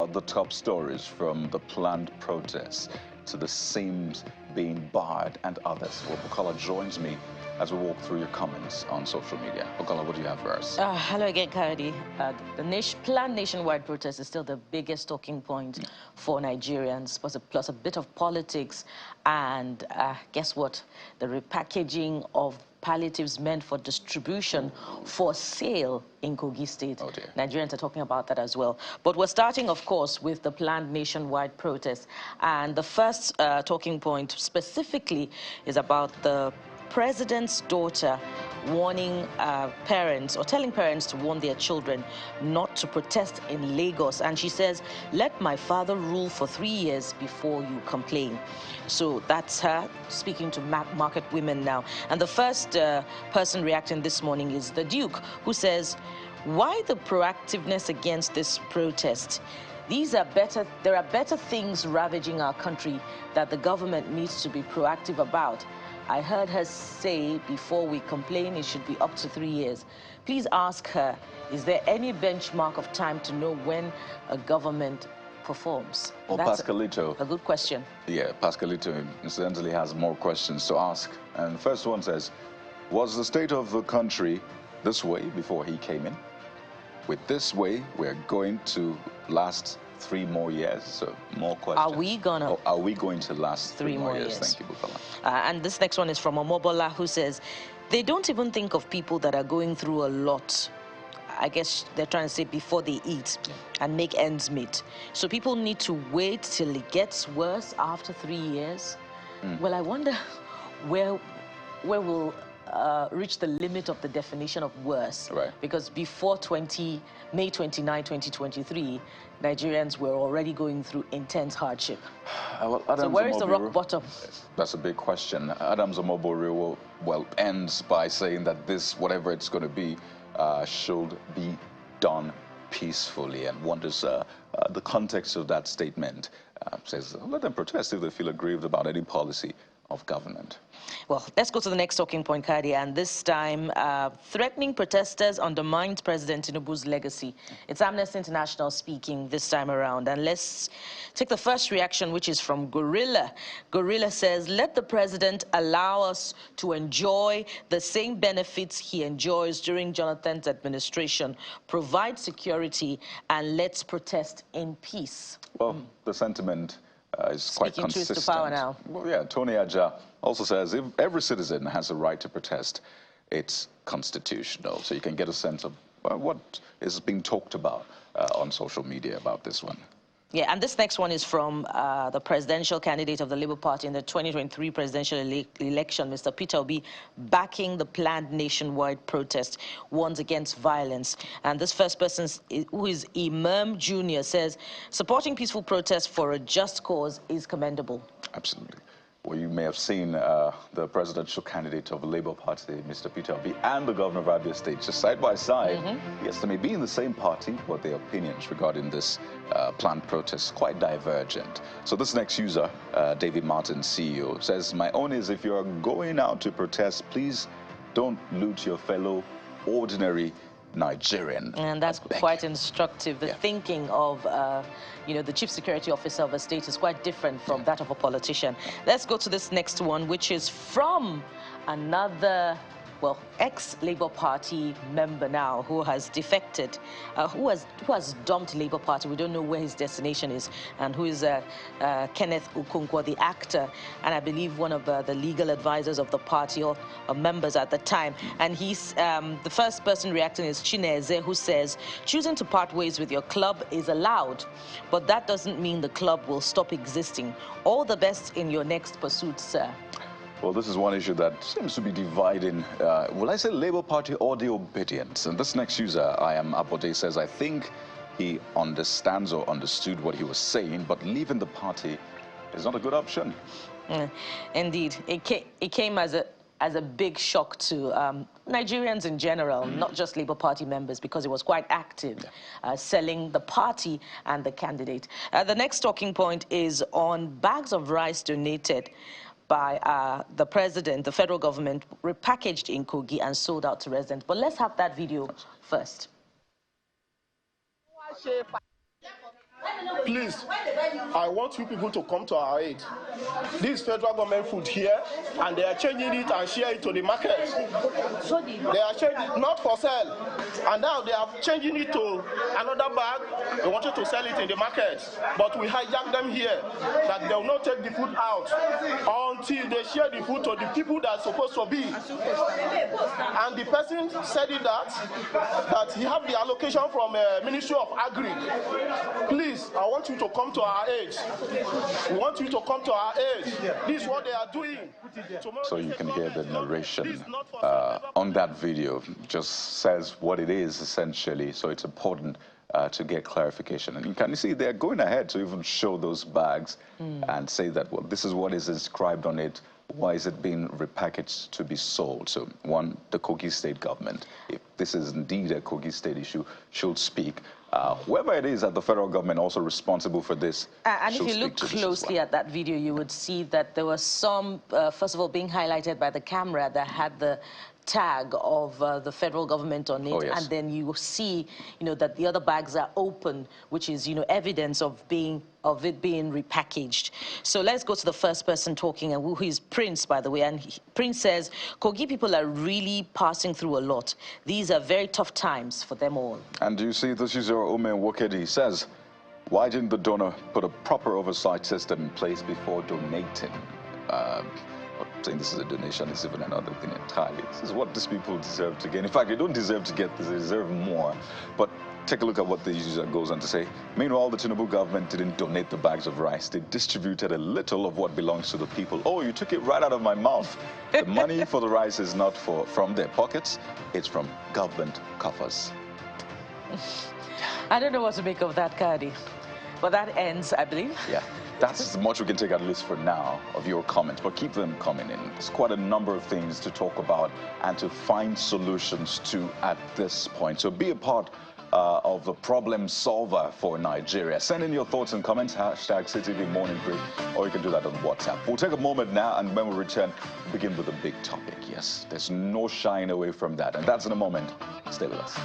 out the top stories from the planned protests to the SIMs being barred and others. Well, Bukola joins me as we walk through your comments on social media. Bukola, what do you have for us? Hello again, Kayode. The planned nationwide protest is still the biggest talking point for Nigerians, plus a bit of politics, and guess what? The repackaging of palliatives meant for distribution for sale in Kogi State. Oh dear. Nigerians are talking about that as well. But we're starting, of course, with the planned nationwide protest. And the first talking point specifically is about the president's daughter warning parents, or telling parents to warn their children not to protest in Lagos. And she says, let my father rule for 3 years before you complain. So that's her speaking to market women now. And the first person reacting this morning is the Duke, who says, why the proactiveness against this protest? There are better things ravaging our country that the government needs to be proactive about. I heard her say before we complain it should be up to 3 years. Please ask her, is there any benchmark of time to know when a government performs? Well, that's Pascalito. A good question. Yeah, Pascalito incidentally has more questions to ask. And the first one says, was the state of the country this way before he came in? With this way, we're going to last 3 more years. So more questions. Are we going to last 3 more years? Thank you, Bukola. And this next one is from Omobola, who says, they don't even think of people that are going through a lot. I guess they're trying to say before they eat and make ends meet. So people need to wait till it gets worse after 3 years. Well, I wonder where we'll reach the limit of the definition of worse. Right. Because before May 29, 2023, Nigerians were already going through intense hardship. Well, so where is the rock bottom? That's a big question. Adams Omobori ends by saying that this, whatever it's going to be, should be done peacefully, and wonders the context of that statement. Says, let them protest if they feel aggrieved about any policy of government. Well, let's go to the next talking point, Kadi, and this time, threatening protesters undermines President Tinubu's legacy. It's Amnesty International speaking this time around, and let's take the first reaction, which is from Gorilla. Gorilla says, let the president allow us to enjoy the same benefits he enjoys during Jonathan's administration, provide security, and let's protest in peace. Well, the sentiment is quite consistent. Speaking truth to power now. Well, yeah, Tony Aja also says if every citizen has a right to protest, it's constitutional. So you can get a sense of what is being talked about on social media about this one. Yeah, and this next one is from the presidential candidate of the Labour Party in the 2023 presidential election, Mr. Peter Obi, backing the planned nationwide protest, warns against violence. And this first person, who is Imam Jr., says, supporting peaceful protests for a just cause is commendable. Absolutely. Well, you may have seen the presidential candidate of the Labour Party, Mr. Peter Obi, and the governor of Abia State, just side by side. Yes, they may be in the same party, but their opinions regarding this planned protest quite divergent. So this next user, David Martin, CEO, says, my own is if you're going out to protest, please don't loot your fellow ordinary Nigerian. And that's quite instructive. The thinking of, the chief security officer of a state is quite different from that of a politician. Let's go to this next one, which is from another, ex-Labour Party member now who has defected, who has dumped Labour Party. We don't know where his destination is, and who is Kenneth Okonkwo, the actor, and I believe one of the legal advisors of the party or members at the time. And he's the first person reacting is Chineze, who says, choosing to part ways with your club is allowed, but that doesn't mean the club will stop existing. All the best in your next pursuit, sir. Well, this is one issue that seems to be dividing, will I say Labour Party or the obedience? And this next user, I am Abode, says, I think he understands or understood what he was saying, but leaving the party is not a good option. Indeed. It came as a big shock to Nigerians in general, not just Labour Party members, because it was quite active, selling the party and the candidate. The next talking point is on bags of rice donated by the president, the federal government, repackaged in Kogi and sold out to residents. But let's have that video first. Please, I want you people to come to our aid. This federal government food here, and they are changing it and share it to the market. They are changing it, not for sale. And now they are changing it to another bag. They wanted to sell it in the market. But we hijacked them here, that they will not take the food out until they share the food to the people that are supposed to be. And the person said it that he have the allocation from Ministry of Agri. Please, I want you to come to our aid. We want you to come to our aid. This is what they are doing. So you can hear the narration on that video. Just says what it is, essentially. So it's important to get clarification. And you can see they're going ahead to even show those bags and say that, well, this is what is inscribed on it. Why is it being repackaged to be sold? So, one, the Kogi State government, if this is indeed a Kogi State issue, should speak. Whoever it is at the federal government also responsible for this. And if you look closely at that video, you would see that there was some, first of all, being highlighted by the camera that had the tag of the federal government on it. Oh, yes. And then you see, that the other bags are open, which is, evidence of it being repackaged. So let's go to the first person talking, and who is Prince, by the way. And Prince says, Kogi people are really passing through a lot. These are very tough times for them all. And you see, this is your Ume Wokedi says, why didn't the donor put a proper oversight system in place before donating? Saying this is a donation is even another thing entirely. This is what these people deserve to get. In fact, they don't deserve to get this, they deserve more. But take a look at what the user goes on to say. Meanwhile, the Tinubu government didn't donate the bags of rice. They distributed a little of what belongs to the people. Oh, you took it right out of my mouth. The money for the rice is not from their pockets. It's from government coffers. I don't know what to make of that, Kadi. But that ends, I believe. Yeah. That's as much we can take at least for now of your comments, but keep them coming in. There's quite a number of things to talk about and to find solutions to at this point. So be a part of the problem solver for Nigeria. Send in your thoughts and comments, #CTV Morning Brief, or you can do that on WhatsApp. We'll take a moment now, and when we return, we'll begin with a big topic. Yes, there's no shying away from that, and that's in a moment. Stay with us.